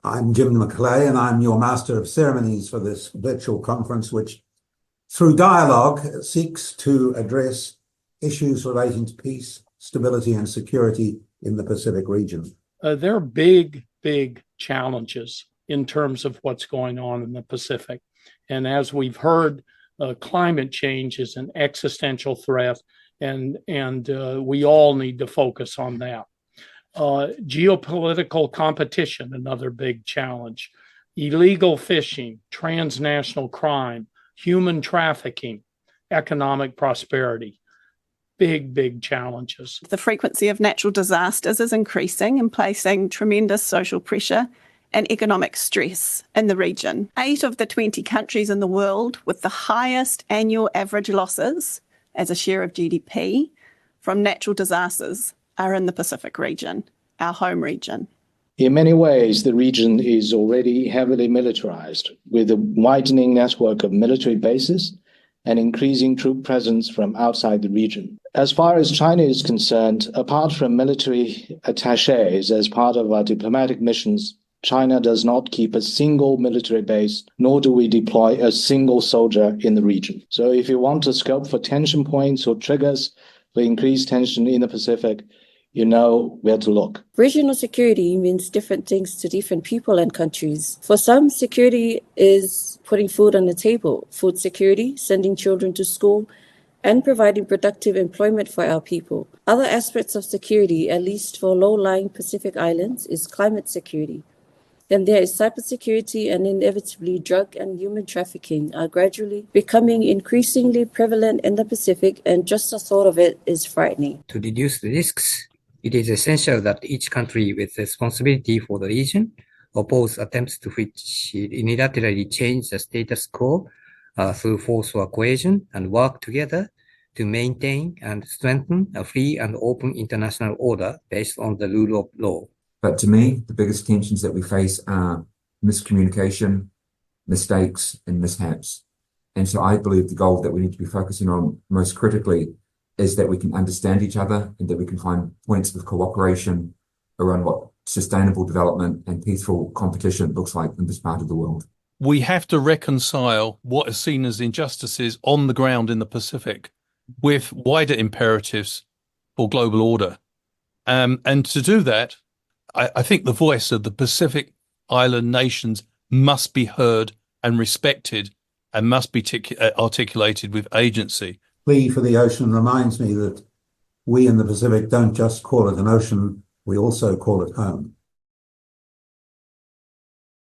I'm Jim McLay, and I'm your Master of Ceremonies for this virtual conference, which, through dialogue, seeks to address issues relating to peace, stability, and security in the Pacific region. There are big challenges in terms of what's going on in the Pacific. And as we've heard, climate change is an existential threat, and we all need to focus on that. Geopolitical competition, another big challenge. Illegal fishing, transnational crime, human trafficking, economic prosperity. Big challenges. The frequency of natural disasters is increasing and placing tremendous social pressure and economic stress in the region. 8 of the 20 countries in the world with the highest annual average losses as a share of GDP from natural disasters are in the Pacific region, our home region. In many ways, the region is already heavily militarized, with a widening network of military bases and increasing troop presence from outside the region. As far as China is concerned, apart from military attachés as part of our diplomatic missions, China does not keep a single military base, nor do we deploy a single soldier in the region. So if you want to scope for tension points or triggers for increased tension in the Pacific, you know where to look. Regional security means different things to different people and countries. For some, security is putting food on the table, food security, sending children to school, and providing productive employment for our people. Other aspects of security, at least for low-lying Pacific islands, is climate security. Then there is cybersecurity, and inevitably drug and human trafficking are gradually becoming increasingly prevalent in the Pacific, and just the thought of it is frightening. To reduce the risks, it is essential that each country with responsibility for the region oppose attempts to which unilaterally change the status quo through force or coercion, and work together to maintain and strengthen a free and open international order based on the rule of law. But to me, the biggest tensions that we face are miscommunication, mistakes, and mishaps. And so I believe the goal that we need to be focusing on most critically is that we can understand each other and that we can find points of cooperation around what sustainable development and peaceful competition looks like in this part of the world. We have to reconcile what is seen as injustices on the ground in the Pacific with wider imperatives for global order. And to do that, I think the voice of the Pacific Island nations must be heard and respected and must be articulated with agency. Plea for the ocean reminds me that we in the Pacific don't just call it an ocean, we also call it home.